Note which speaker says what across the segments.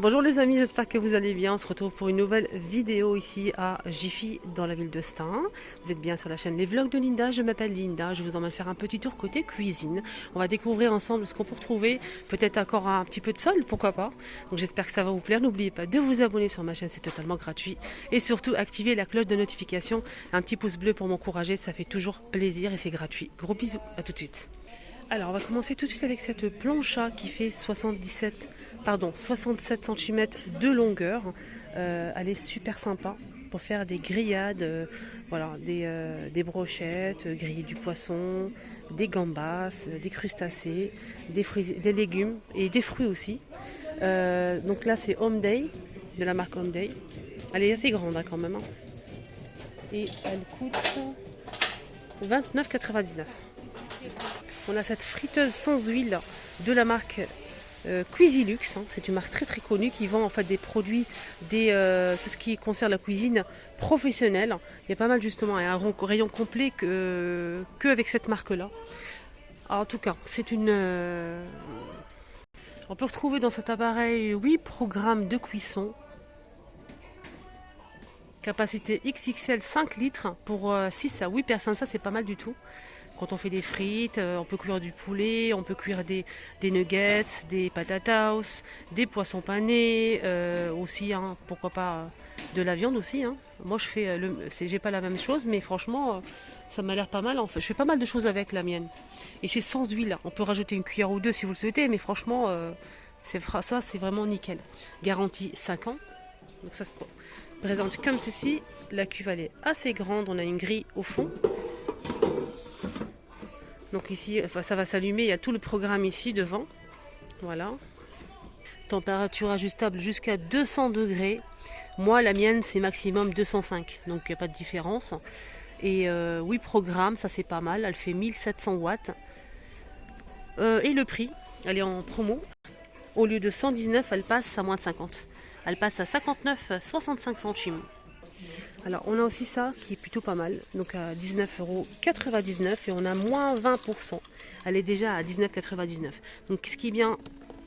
Speaker 1: Bonjour les amis, j'espère que vous allez bien. On se retrouve pour une nouvelle vidéo ici à Jiffy dans la ville de Stein. Vous êtes bien sur la chaîne Les Vlogs de Linda. Je m'appelle Linda, je vous emmène faire un petit tour côté cuisine. On va découvrir ensemble ce qu'on peut retrouver, peut-être encore un petit peu de solde, pourquoi pas. Donc j'espère que ça va vous plaire. N'oubliez pas de vous abonner sur ma chaîne, c'est totalement gratuit. Et surtout activez la cloche de notification, un petit pouce bleu pour m'encourager, ça fait toujours plaisir et c'est gratuit. Gros bisous, à tout de suite. Alors on va commencer tout de suite avec cette plancha qui fait 67 cm de longueur. Elle est super sympa pour faire des grillades, voilà, des brochettes, griller du poisson, des gambas, des crustacés, des fruits, des légumes et des fruits aussi. Donc là c'est Home Day, de la marque Home Day. Elle est assez grande hein, quand même. Hein. Et elle coûte 29,99 €. On a cette friteuse sans huile de la marque Cuisilux. Hein. C'est une marque très très connue qui vend en fait des produits, tout ce qui concerne la cuisine professionnelle. Il y a pas mal justement, il y a un rayon complet que avec cette marque-là. En tout cas, c'est une... on peut retrouver dans cet appareil 8 programmes de cuisson. Capacité XXL 5 litres pour 6 à 8 personnes, ça c'est pas mal du tout. Quand on fait des frites, on peut cuire du poulet, on peut cuire des nuggets, des patatas, des poissons panés, aussi, hein, pourquoi pas de la viande aussi. Hein. Moi je fais, j'ai pas la même chose, mais franchement ça m'a l'air pas mal. En fait, je fais pas mal de choses avec la mienne. Et c'est sans huile, on peut rajouter une cuillère ou deux si vous le souhaitez, mais franchement ça c'est vraiment nickel. Garantie 5 ans, donc ça se présente comme ceci. La cuve elle est assez grande, on a une grille au fond. Donc ici, enfin, ça va s'allumer, il y a tout le programme ici devant. Voilà. Température ajustable jusqu'à 200 degrés. Moi, la mienne, c'est maximum 205. Donc il n'y a pas de différence. Et 8 programmes, ça c'est pas mal. Elle fait 1700 watts. Et le prix, elle est en promo. Au lieu de 119, elle passe à moins de 50. Elle passe à 59,65 centimes. Alors on a aussi ça qui est plutôt pas mal, donc à 19,99 € et on a moins 20%. Elle est déjà à 19,99 €. Donc ce qui est bien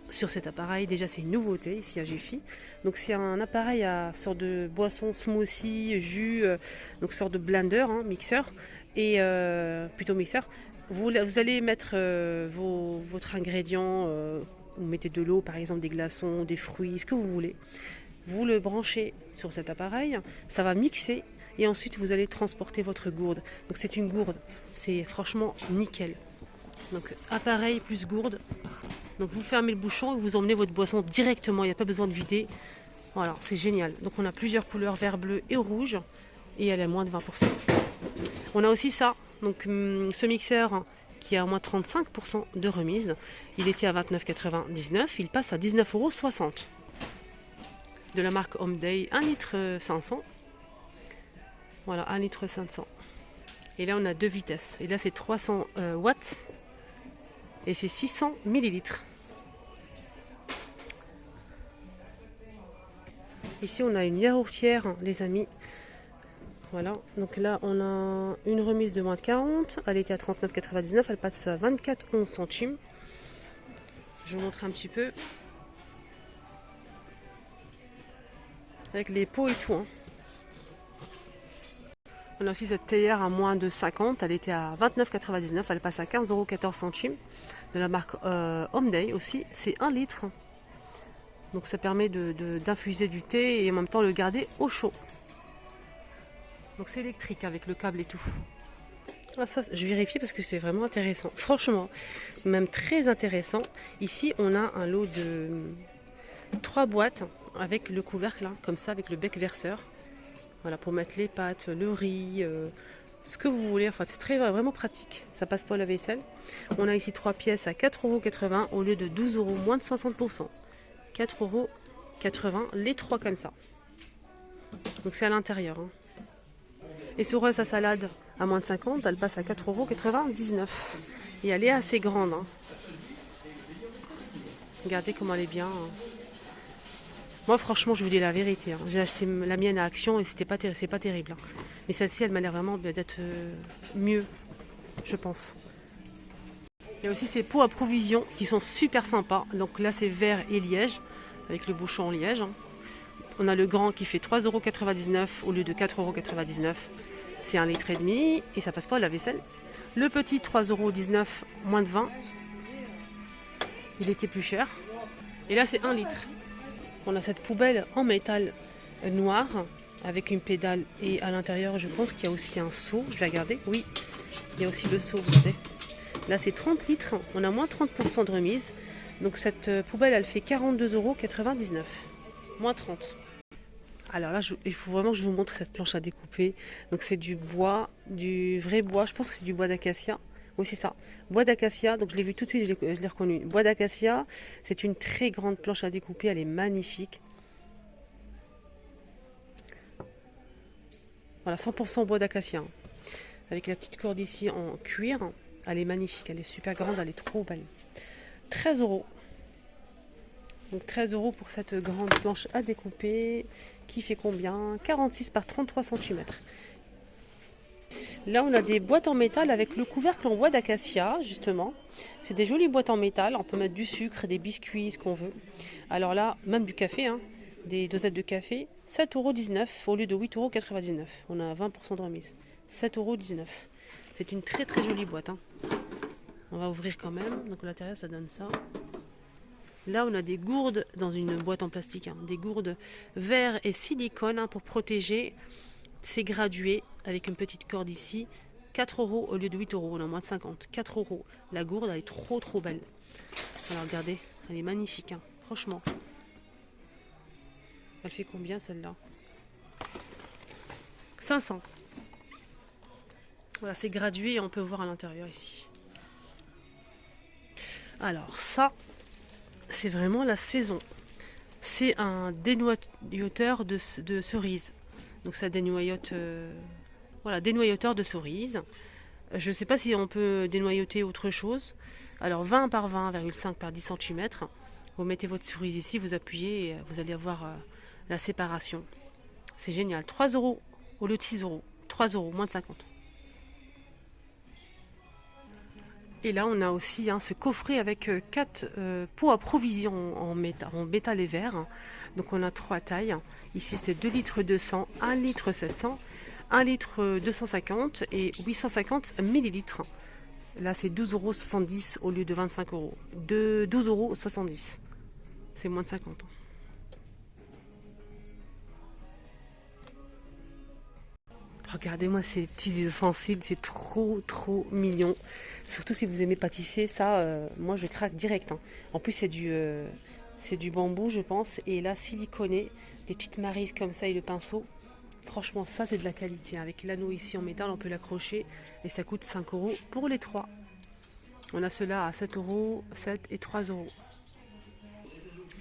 Speaker 1: sur cet appareil, déjà c'est une nouveauté ici à Jiffy. Donc c'est un appareil à sorte de boisson smoothie, jus, donc sorte de blender, hein, mixeur, et plutôt mixeur. Vous allez mettre votre ingrédient, vous mettez de l'eau par exemple, des glaçons, des fruits, ce que vous voulez. Vous le branchez sur cet appareil, ça va mixer et ensuite vous allez transporter votre gourde. Donc c'est une gourde, c'est franchement nickel. Donc appareil plus gourde. Donc vous fermez le bouchon et vous emmenez votre boisson directement, il n'y a pas besoin de vider. Voilà, c'est génial. Donc on a plusieurs couleurs, vert, bleu et rouge et elle est à moins de 20%. On a aussi ça, donc ce mixeur qui a à moins 35% de remise. Il était à 29,99 €, il passe à 19,60 €. De la marque Home Day, 1 litre 500. Voilà, 1 litre 500. Et là, on a deux vitesses. Et là, c'est 300 watts. Et c'est 600 millilitres. Ici, on a une yaourtière, les amis. Voilà. Donc là, on a une remise de moins de 40. Elle était à 39,99. Elle passe à 24,11 centimes. Je vous montre un petit peu. Avec les pots et tout. Hein. On a aussi cette théière à moins de 50. Elle était à 29,99 €. Elle passe à 15,14 € de la marque Home Day aussi. C'est 1 litre. Donc ça permet d'infuser du thé et en même temps le garder au chaud. Donc c'est électrique avec le câble et tout. Ah, ça, je vérifie parce que c'est vraiment intéressant. Franchement, même très intéressant. Ici, on a un lot de 3 boîtes avec le couvercle, là, comme ça, avec le bec verseur. Voilà, pour mettre les pâtes, le riz, ce que vous voulez. Enfin, c'est vraiment pratique. Ça passe pas à la vaisselle. On a ici 3 pièces à 4,80 € au lieu de 12 €, moins de 60%. 4,80 €, les 3 comme ça. Donc c'est à l'intérieur. Hein. Et sur sa salade à moins de 50, elle passe à 4,99 €. Et elle est assez grande. Hein. Regardez comment elle est bien. Hein. Moi franchement je vous dis la vérité, hein. J'ai acheté la mienne à Action et c'est pas terrible. Hein. Mais celle-ci elle m'a l'air vraiment d'être mieux, je pense. Il y a aussi ces pots à provision qui sont super sympas. Donc là c'est verre et liège. avec le bouchon en liège. On a le grand qui fait 3,99 € au lieu de 4,99 €. C'est 1,5 litre et ça passe pas à la vaisselle. Le petit 3,19 €, moins de 20. Il était plus cher. Et là c'est 1 litre. On a cette poubelle en métal noir avec une pédale et à l'intérieur je pense qu'il y a aussi un seau. Je vais regarder. Oui, il y a aussi le seau, regardez. Là c'est 30 litres. On a moins 30% de remise. Donc cette poubelle elle fait 42,99 €. Moins 30. Alors là, il faut vraiment que je vous montre cette planche à découper. Donc c'est du bois, du vrai bois. Je pense que c'est du bois d'acacia. Oui, c'est ça. Bois d'acacia. Donc je l'ai vu tout de suite, je l'ai reconnu. Bois d'acacia, c'est une très grande planche à découper. Elle est magnifique. Voilà, 100% bois d'acacia. Avec la petite corde ici en cuir. Elle est magnifique. Elle est super grande. Elle est trop belle. 13 €. Donc 13 € pour cette grande planche à découper qui fait combien? 46 par 33 cm. Là on a des boîtes en métal avec le couvercle en bois d'acacia justement. C'est des jolies boîtes en métal, on peut mettre du sucre, des biscuits, ce qu'on veut. Alors là, même du café, hein, des dosettes de café, 7,19 € au lieu de 8,99 €. On a 20% de remise. 7,19 €. C'est une très très jolie boîte. Hein. On va ouvrir quand même, donc à l'intérieur ça donne ça. Là, on a des gourdes dans une boîte en plastique, hein, des gourdes verre et silicone hein, pour protéger. C'est gradué avec une petite corde ici. 4 € au lieu de 8 €, on a moins de 50. 4 €. La gourde, elle est trop trop belle. Alors regardez, elle est magnifique, hein, franchement. Elle fait combien celle-là? 500. Voilà, c'est gradué et on peut voir à l'intérieur ici. Alors ça, c'est vraiment la saison. C'est un dénoyauteur de cerises. Donc ça dénoyote, voilà, dénoyauteur de cerises. Je ne sais pas si on peut dénoyauter autre chose. Alors 20 par 20,5 par 10 cm. Vous mettez votre cerise ici, vous appuyez et vous allez avoir la séparation. C'est génial. 3 € au lieu de 6 €. 3 €, moins de 50. Et là, on a aussi hein, ce coffret avec 4 pots à provision en métal et verre. Donc on a 3 tailles. Ici, c'est 2 litres 200, 1 litre 700, 1 litre 250 et 850 millilitres. Là, c'est 12,70 € au lieu de 25 €. De 12,70 €. C'est moins de 50 ans. Regardez-moi ces petits ustensiles, c'est trop trop mignon. Surtout si vous aimez pâtisser, ça, moi je craque direct. Hein. En plus c'est du bambou je pense, et là siliconé, des petites marises comme ça et le pinceau. Franchement ça c'est de la qualité. Avec l'anneau ici en métal, on peut l'accrocher et ça coûte 5 € pour les 3. On a cela à 7 €, 7 et 3 €.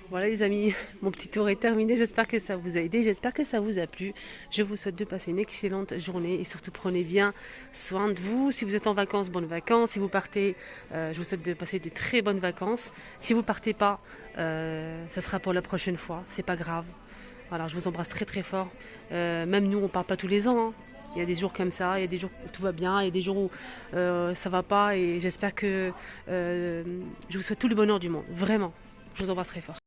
Speaker 1: Voilà les amis, mon petit tour est terminé, j'espère que ça vous a aidé, j'espère que ça vous a plu. Je vous souhaite de passer une excellente journée et surtout prenez bien soin de vous. Si vous êtes en vacances, bonnes vacances. Si vous partez, je vous souhaite de passer des très bonnes vacances. Si vous partez pas, ça sera pour la prochaine fois, c'est pas grave. Voilà, je vous embrasse très très fort. Même nous, on part pas tous les ans. Hein. Il y a des jours comme ça, il y a des jours où tout va bien, il y a des jours où ça va pas et j'espère que je vous souhaite tout le bonheur du monde, vraiment. Je vous embrasse très fort.